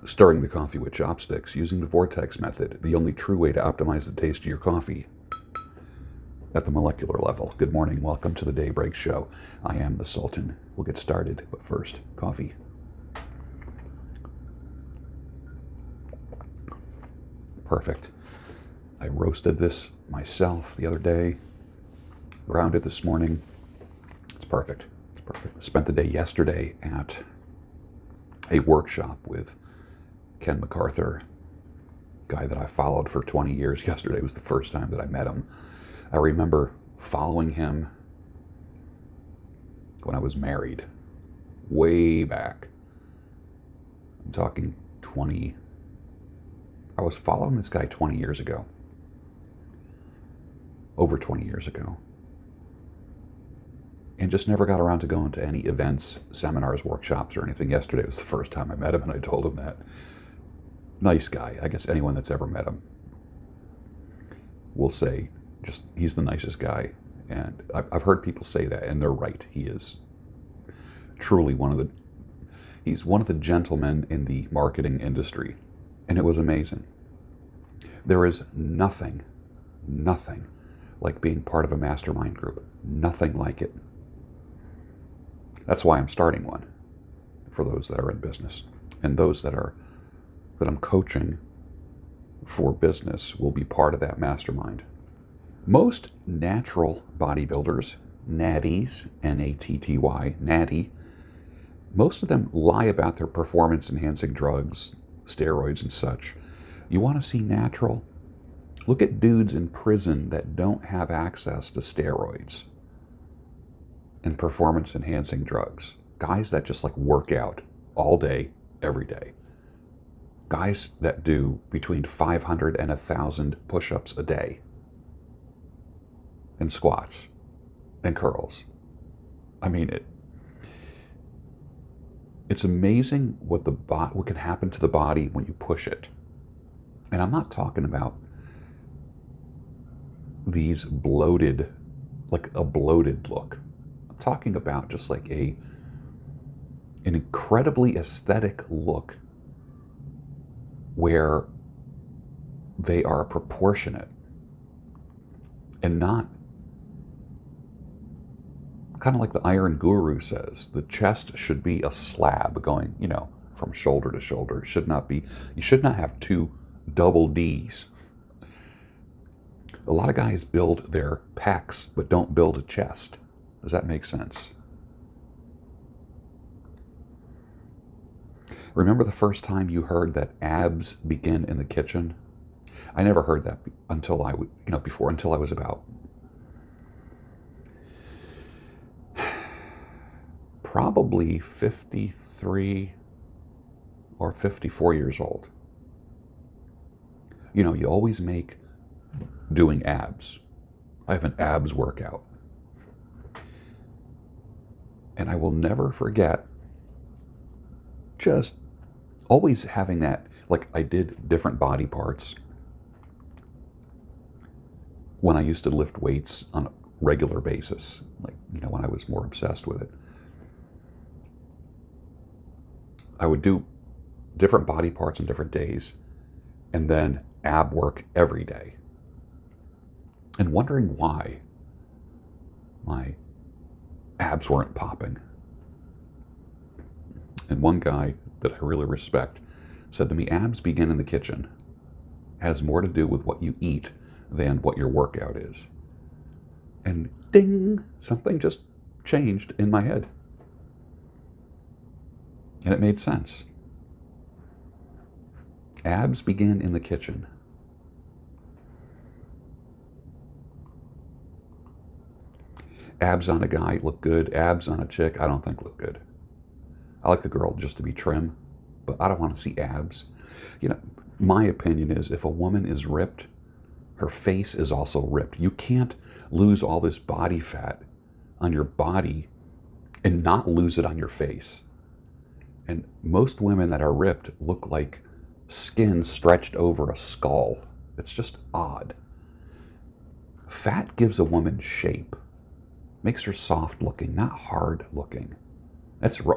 Stirring the coffee with chopsticks using the vortex method, the only true way to optimize the taste of your coffee at the molecular level. Good morning, welcome to the Daybreak Show. I am the Sultan. We'll get started, but first, coffee. Perfect. I roasted this myself the other day, ground it this morning. It's perfect. It's perfect. Spent the day yesterday at a workshop with Ken MacArthur, guy that I followed for 20 years. Yesterday was the first time that I met him. I remember following him when I was married, way back. I'm talking I was following this guy 20 years ago. Over 20 years ago. And just never got around to going to any events, seminars, workshops, or anything. Yesterday was the first time I met him, and I told him that. Nice guy. I guess anyone that's ever met him will say, just, he's the nicest guy. And I've heard people say that, and they're right. He is truly he's one of the gentlemen in the marketing industry. And it was amazing. There is nothing like being part of a mastermind group. Nothing like it. That's why I'm starting one for those that are in business. And those that I'm coaching for business will be part of that mastermind. Most natural bodybuilders, natties, N-A-T-T-Y, natty, most of them lie about their performance-enhancing drugs, steroids and such. You want to see natural? Look at dudes in prison that don't have access to steroids and performance-enhancing drugs. Guys that just like work out all day, every day. Guys that do between 500 and 1,000 push-ups a day. And squats. And curls. I mean, it's amazing what can happen to the body when you push it. And I'm not talking about these bloated, like a bloated look. I'm talking about just like an incredibly aesthetic look where they are proportionate and not kind of like the Iron Guru says, the chest should be a slab going, from shoulder to shoulder. You should not have two double Ds. A lot of guys build their pecs, but don't build a chest. Does that make sense? Remember the first time you heard that abs begin in the kitchen? I never heard that until I was about probably 53 or 54 years old. You always make doing abs. I have an abs workout. And I will never forget just always having that, like I did different body parts when I used to lift weights on a regular basis, like, when I was more obsessed with it. I would do different body parts on different days and then ab work every day. And wondering why my abs weren't popping. And one guy that I really respect said to me, abs begin in the kitchen. Has more to do with what you eat than what your workout is. And ding, something just changed in my head. And it made sense. Abs begin in the kitchen. Abs on a guy look good. Abs on a chick, I don't think look good. I like a girl just to be trim, but I don't want to see abs. My opinion is if a woman is ripped, her face is also ripped. You can't lose all this body fat on your body and not lose it on your face. And most women that are ripped look like skin stretched over a skull. It's just odd. Fat gives a woman shape. Makes her soft looking, not hard looking.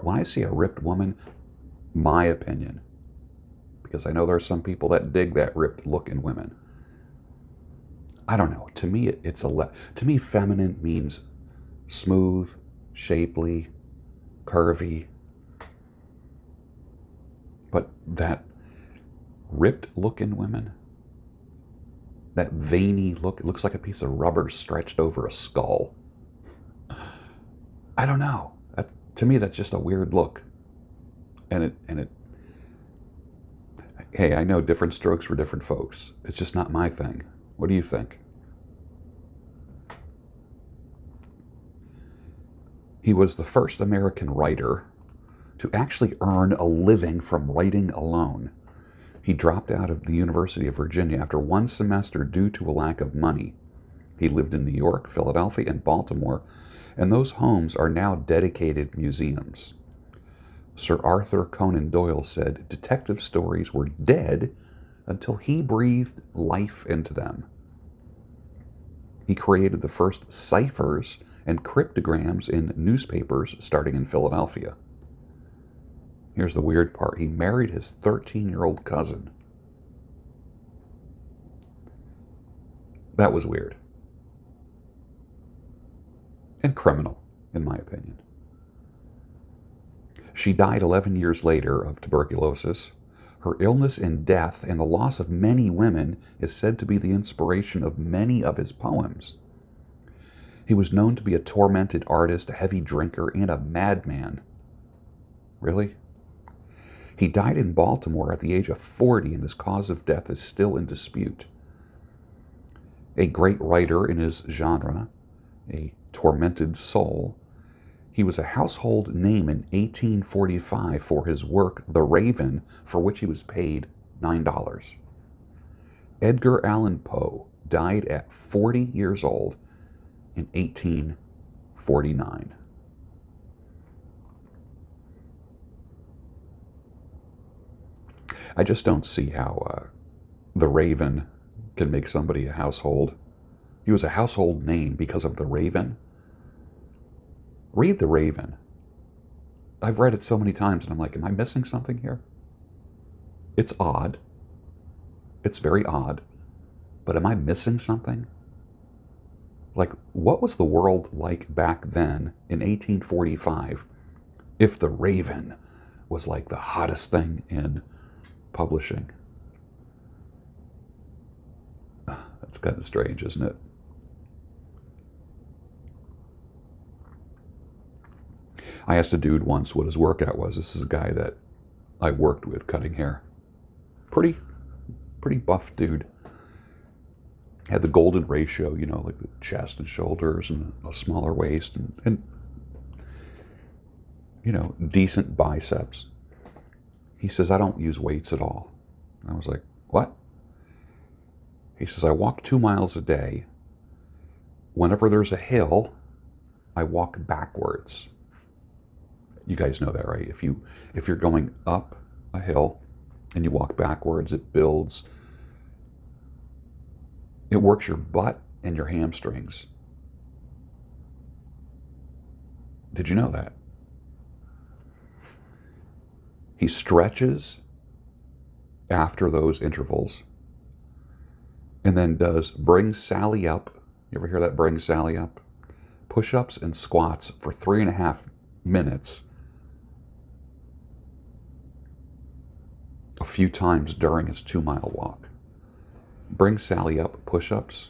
When I see a ripped woman, my opinion, because I know there are some people that dig that ripped look in women. I don't know. To me, to me, feminine means smooth, shapely, curvy. But that ripped look in women, that veiny look, it looks like a piece of rubber stretched over a skull. I don't know. To me, that's just a weird look. And hey, I know different strokes for different folks. It's just not my thing. What do you think? He was the first American writer to actually earn a living from writing alone. He dropped out of the University of Virginia after one semester due to a lack of money. He lived in New York, Philadelphia, and Baltimore, and those homes are now dedicated museums. Sir Arthur Conan Doyle said detective stories were dead until he breathed life into them. He created the first ciphers and cryptograms in newspapers starting in Philadelphia. Here's the weird part. He married his 13-year-old cousin. That was weird. And criminal, in my opinion. She died 11 years later of tuberculosis. Her illness and death and the loss of many women is said to be the inspiration of many of his poems. He was known to be a tormented artist, a heavy drinker, and a madman. Really? He died in Baltimore at the age of 40, and his cause of death is still in dispute. A great writer in his genre, a tormented soul, he was a household name in 1845 for his work, The Raven, for which he was paid $9. Edgar Allan Poe died at 40 years old in 1849. I just don't see how The Raven can make somebody a household. He was a household name because of The Raven. Read The Raven. I've read it so many times and I'm like, am I missing something here? It's odd. It's very odd. But am I missing something? Like, what was the world like back then in 1845 if The Raven was like the hottest thing in publishing? That's kind of strange, isn't it? I asked a dude once what his workout was. This is a guy that I worked with cutting hair. Pretty buff dude. Had the golden ratio, you know, like the chest and shoulders and a smaller waist and you know, decent biceps. He says, I don't use weights at all. And I was like, what? He says, I walk 2 miles a day. Whenever there's a hill, I walk backwards. You guys know that, right? If you're going up a hill and you walk backwards, it builds. It works your butt and your hamstrings. Did you know that? He stretches after those intervals and then does bring Sally up. You ever hear that, bring Sally up? Push-ups and squats for 3.5 minutes a few times during his 2-mile walk. Bring Sally up push-ups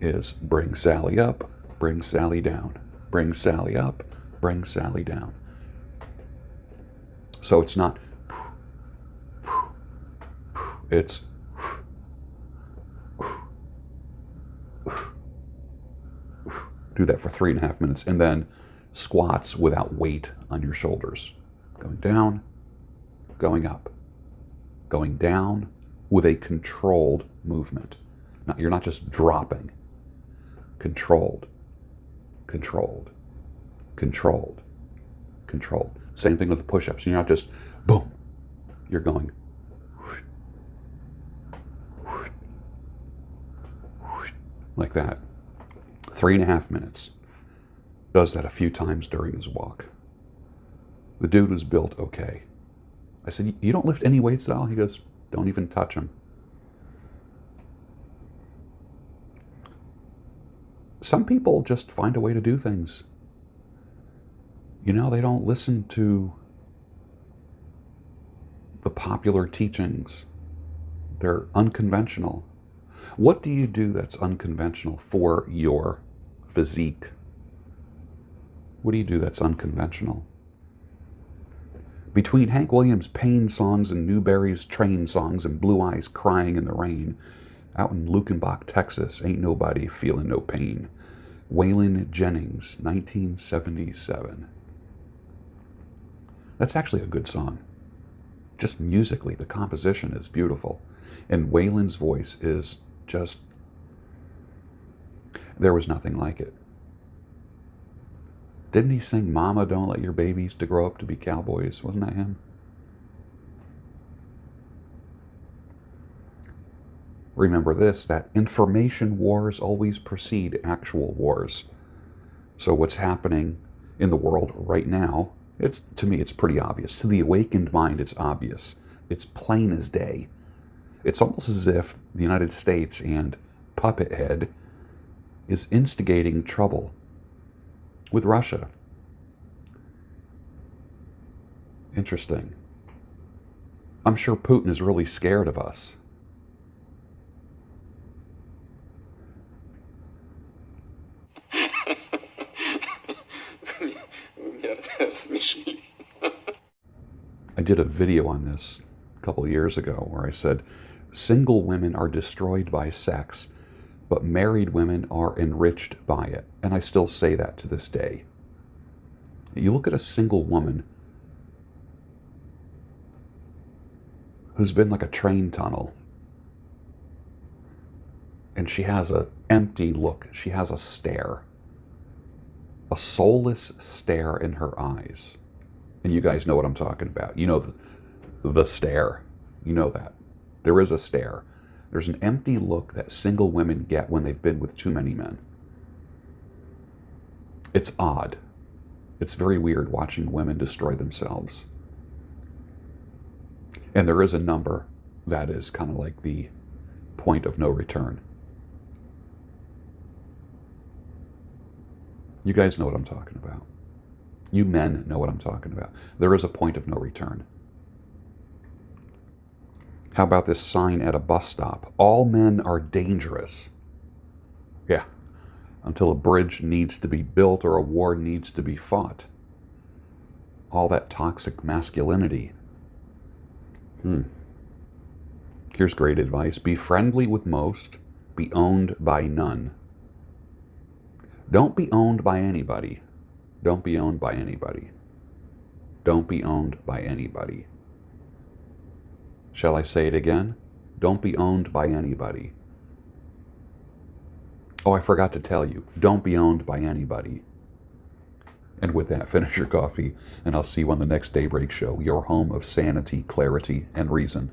is bring Sally up, bring Sally down, bring Sally up, bring Sally down. So it's not, it's do that for 3.5 minutes and then squats without weight on your shoulders. Going down, going up, going down with a controlled movement. Now, you're not just dropping. Controlled, controlled, controlled, controlled. Same thing with the push-ups. You're not just boom. You're going like that. 3.5 minutes. Does that a few times during his walk. The dude was built okay. I said, you don't lift any weights at all? He goes, don't even touch them. Some people just find a way to do things. You know, they don't listen to the popular teachings. They're unconventional. What do you do that's unconventional for your physique? What do you do that's unconventional? Between Hank Williams' pain songs and Newberry's train songs and Blue Eyes Crying in the Rain, out in Lukenbach, Texas, ain't nobody feeling no pain. Waylon Jennings, 1977. That's actually a good song. Just musically, the composition is beautiful. And Waylon's voice is just, there was nothing like it. Didn't he sing Mama, Don't Let Your Babies to Grow Up to Be Cowboys? Wasn't that him? Remember this, that information wars always precede actual wars. So what's happening in the world right now, to me, it's pretty obvious. To the awakened mind, it's obvious. It's plain as day. It's almost as if the United States and Puppet Head is instigating trouble with Russia. Interesting. I'm sure Putin is really scared of us. I did a video on this a couple of years ago where I said, single women are destroyed by sex, but married women are enriched by it. And I still say that to this day. You look at a single woman who's been like a train tunnel, and she has an empty look. She has a stare, a soulless stare in her eyes. And you guys know what I'm talking about. You know the stare. You know that. There is a stare. There's an empty look that single women get when they've been with too many men. It's odd. It's very weird watching women destroy themselves. And there is a number that is kind of like the point of no return. You guys know what I'm talking about. You men know what I'm talking about. There is a point of no return. How about this sign at a bus stop? All men are dangerous. Yeah, until a bridge needs to be built or a war needs to be fought. All that toxic masculinity. Here's great advice. Be friendly with most. Be owned by none. Don't be owned by anybody. Don't be owned by anybody. Don't be owned by anybody. Shall I say it again? Don't be owned by anybody. Oh, I forgot to tell you. Don't be owned by anybody. And with that, finish your coffee, and I'll see you on the next Daybreak Show, your home of sanity, clarity, and reason.